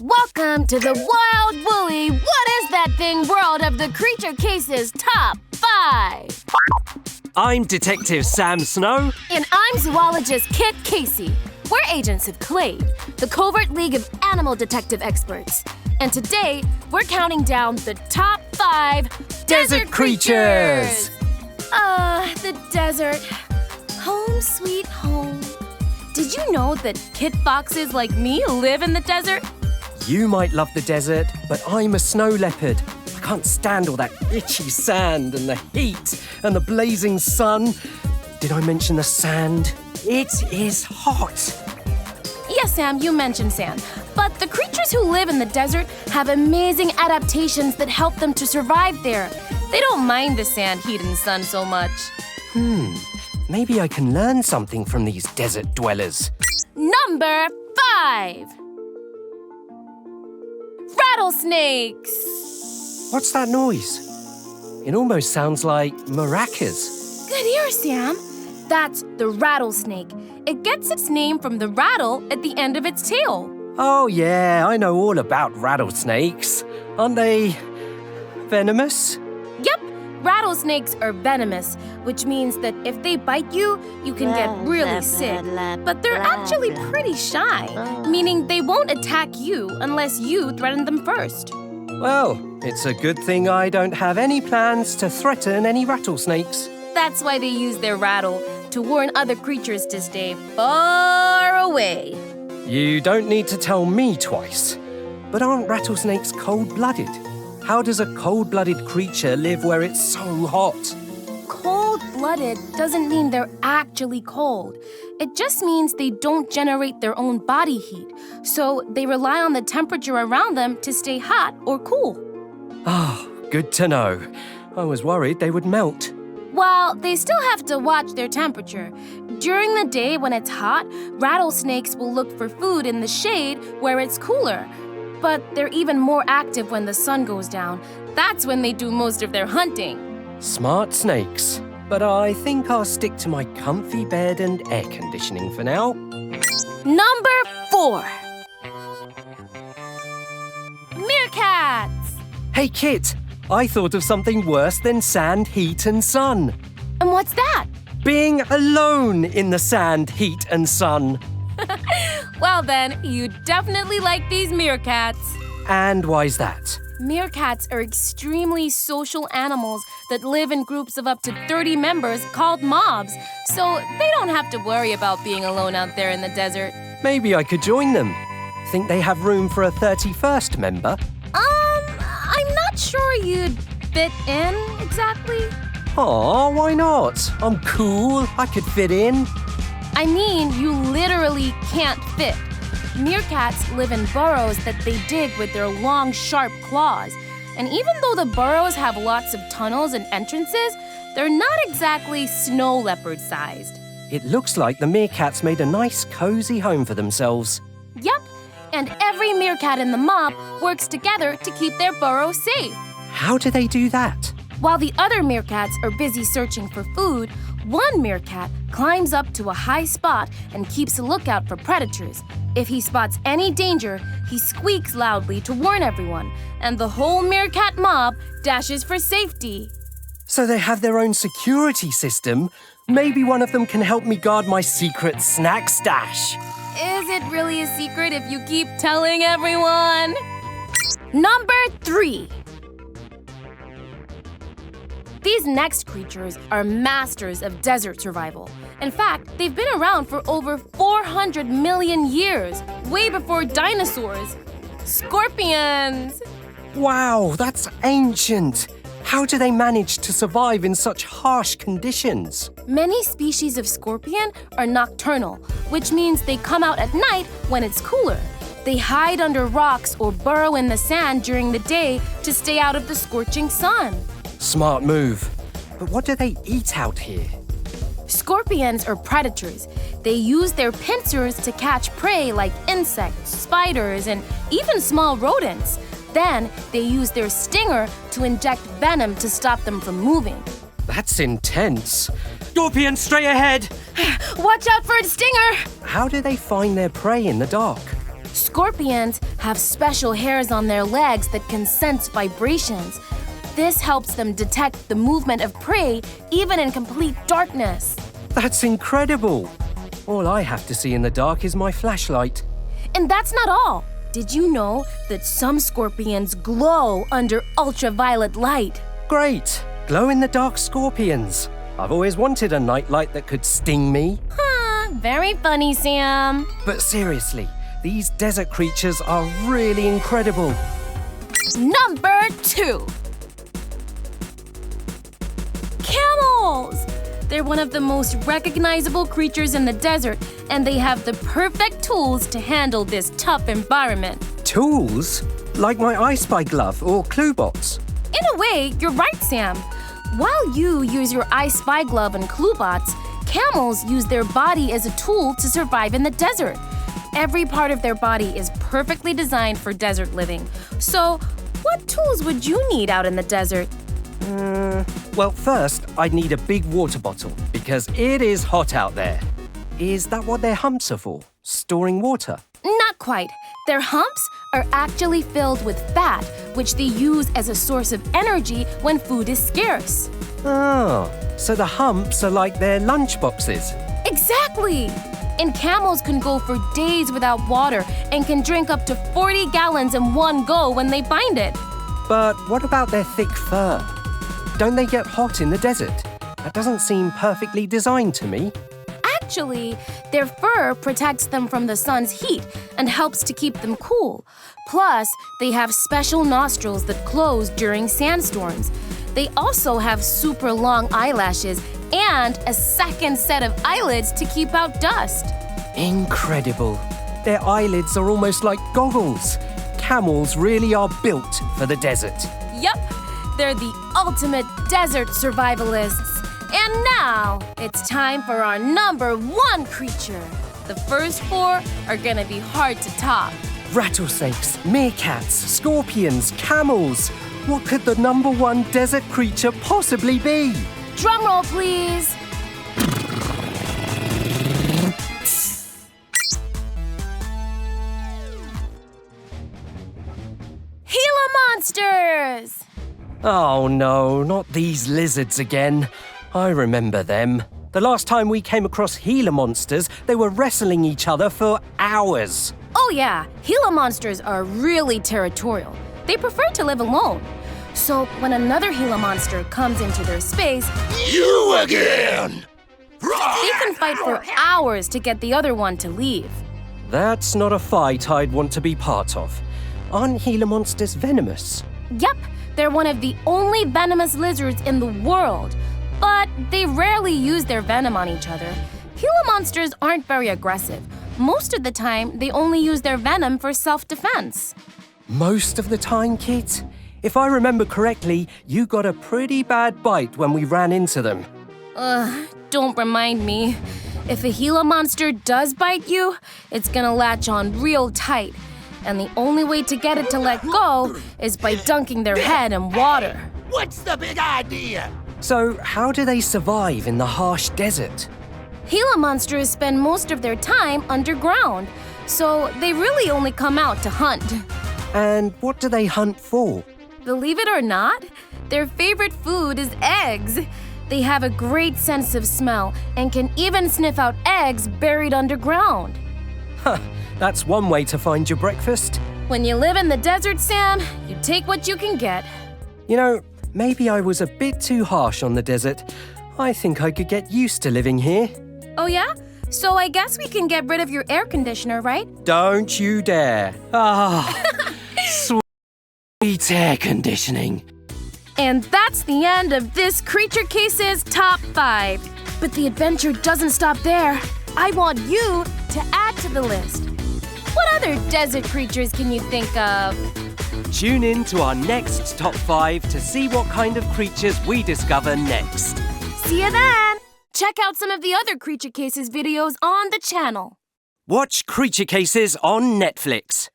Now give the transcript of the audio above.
Welcome to the Wild Woolly What Is That Thing World of the Creature Cases Top 5. I'm Detective Sam Snow. And I'm zoologist Kit Casey. We're agents of CLADE, the Covert League of Animal Detective Experts. And today, we're counting down the top 5 desert creatures. The desert. Home sweet home. Did you know that kit foxes like me live in the desert? You might love the desert, but I'm a snow leopard. I can't stand all that itchy sand and the heat and the blazing sun. Did I mention the sand? It is hot. Yes, Sam, you mentioned sand. But the creatures who live in the desert have amazing adaptations that help them to survive there. They don't mind the sand, heat, and sun so much. Maybe I can learn something from these desert dwellers. Number 5. Rattlesnakes. What's that noise? It almost sounds like maracas. Good ear, Sam. That's the rattlesnake. It gets its name from the rattle at the end of its tail. Oh yeah, I know all about rattlesnakes. Aren't they venomous? Yep, rattlesnakes are venomous, which means that if they bite you, you can get really sick. But they're actually pretty shy, meaning they won't attack you unless you threaten them first. Well, it's a good thing I don't have any plans to threaten any rattlesnakes. That's why they use their rattle, to warn other creatures to stay far away. You don't need to tell me twice. But aren't rattlesnakes cold-blooded? How does a cold-blooded creature live where it's so hot? Cold-blooded doesn't mean they're actually cold. It just means they don't generate their own body heat, so they rely on the temperature around them to stay hot or cool. Good to know. I was worried they would melt. Well, they still have to watch their temperature. During the day when it's hot, rattlesnakes will look for food in the shade where it's cooler. But they're even more active when the sun goes down. That's when they do most of their hunting. Smart snakes. But I think I'll stick to my comfy bed and air conditioning for now. Number 4. Meerkats. Hey, Kit, I thought of something worse than sand, heat, and sun. And what's that? Being alone in the sand, heat, and sun. Well then, you definitely like these meerkats. And why's that? Meerkats are extremely social animals that live in groups of up to 30 members called mobs, so they don't have to worry about being alone out there in the desert. Maybe I could join them. Think they have room for a 31st member? I'm not sure you'd fit in exactly. Aw, why not? I'm cool. I could fit in. I mean, you literally can't fit. Meerkats live in burrows that they dig with their long, sharp claws. And even though the burrows have lots of tunnels and entrances, they're not exactly snow leopard-sized. It looks like the meerkats made a nice, cozy home for themselves. Yep, and every meerkat in the mob works together to keep their burrow safe. How do they do that? While the other meerkats are busy searching for food, one meerkat climbs up to a high spot and keeps a lookout for predators. If he spots any danger, he squeaks loudly to warn everyone, and the whole meerkat mob dashes for safety. So they have their own security system. Maybe one of them can help me guard my secret snack stash. Is it really a secret if you keep telling everyone? Number 3. These next creatures are masters of desert survival. In fact, they've been around for over 400 million years, way before dinosaurs. Scorpions! Wow, that's ancient. How do they manage to survive in such harsh conditions? Many species of scorpion are nocturnal, which means they come out at night when it's cooler. They hide under rocks or burrow in the sand during the day to stay out of the scorching sun. Smart move. But what do they eat out here? Scorpions are predators. They use their pincers to catch prey like insects, spiders, and even small rodents. Then they use their stinger to inject venom to stop them from moving. That's intense. Scorpion, straight ahead! Watch out for its stinger! How do they find their prey in the dark? Scorpions have special hairs on their legs that can sense vibrations. This helps them detect the movement of prey even in complete darkness. That's incredible. All I have to see in the dark is my flashlight. And that's not all. Did you know that some scorpions glow under ultraviolet light? Great! Glow-in-the-dark scorpions. I've always wanted a nightlight that could sting me. Very funny, Sam. But seriously, these desert creatures are really incredible. Number 2. Camels! They're one of the most recognizable creatures in the desert, and they have the perfect tools to handle this tough environment. Tools? Like my I Spy glove or Cluebots? In a way, you're right, Sam. While you use your I Spy glove and Cluebots, camels use their body as a tool to survive in the desert. Every part of their body is perfectly designed for desert living. So, what tools would you need out in the desert? Well, first, I'd need a big water bottle because it is hot out there. Is that what their humps are for? Storing water? Not quite. Their humps are actually filled with fat, which they use as a source of energy when food is scarce. Oh, so the humps are like their lunch boxes. Exactly! And camels can go for days without water and can drink up to 40 gallons in one go when they find it. But what about their thick fur? Don't they get hot in the desert? That doesn't seem perfectly designed to me. Actually, their fur protects them from the sun's heat and helps to keep them cool. Plus, they have special nostrils that close during sandstorms. They also have super long eyelashes and a second set of eyelids to keep out dust. Incredible. Their eyelids are almost like goggles. Camels really are built for the desert. Yup, they're the ultimate desert survivalists. And now, it's time for our number 1 creature. The first 4 are gonna be hard to top. Rattlesnakes, meerkats, scorpions, camels. What could the number 1 desert creature possibly be? Drum roll, please. Gila monsters! Oh no, not these lizards again. I remember them. The last time we came across Gila monsters, they were wrestling each other for hours. Oh yeah, Gila monsters are really territorial. They prefer to live alone. So when another Gila monster comes into their space, You again! they can fight for hours to get the other one to leave. That's not a fight I'd want to be part of. Aren't Gila monsters venomous? Yep, they're one of the only venomous lizards in the world. But they rarely use their venom on each other. Gila monsters aren't very aggressive. Most of the time, they only use their venom for self-defense. Most of the time, Kit? If I remember correctly, you got a pretty bad bite when we ran into them. Don't remind me. If a Gila monster does bite you, it's gonna latch on real tight. And the only way to get it to let go is by dunking their head in water. What's the big idea? So, how do they survive in the harsh desert? Gila monsters spend most of their time underground, so they really only come out to hunt. And what do they hunt for? Believe it or not, their favorite food is eggs. They have a great sense of smell and can even sniff out eggs buried underground. That's one way to find your breakfast. When you live in the desert, Sam, you take what you can get. You know, maybe I was a bit too harsh on the desert. I think I could get used to living here. Oh yeah? So I guess we can get rid of your air conditioner, right? Don't you dare. Sweet air conditioning. And that's the end of this Creature Cases Top 5. But the adventure doesn't stop there. I want you to add to the list. What other desert creatures can you think of? Tune in to our next Top 5 to see what kind of creatures we discover next. See you then! Check out some of the other Creature Cases videos on the channel. Watch Creature Cases on Netflix.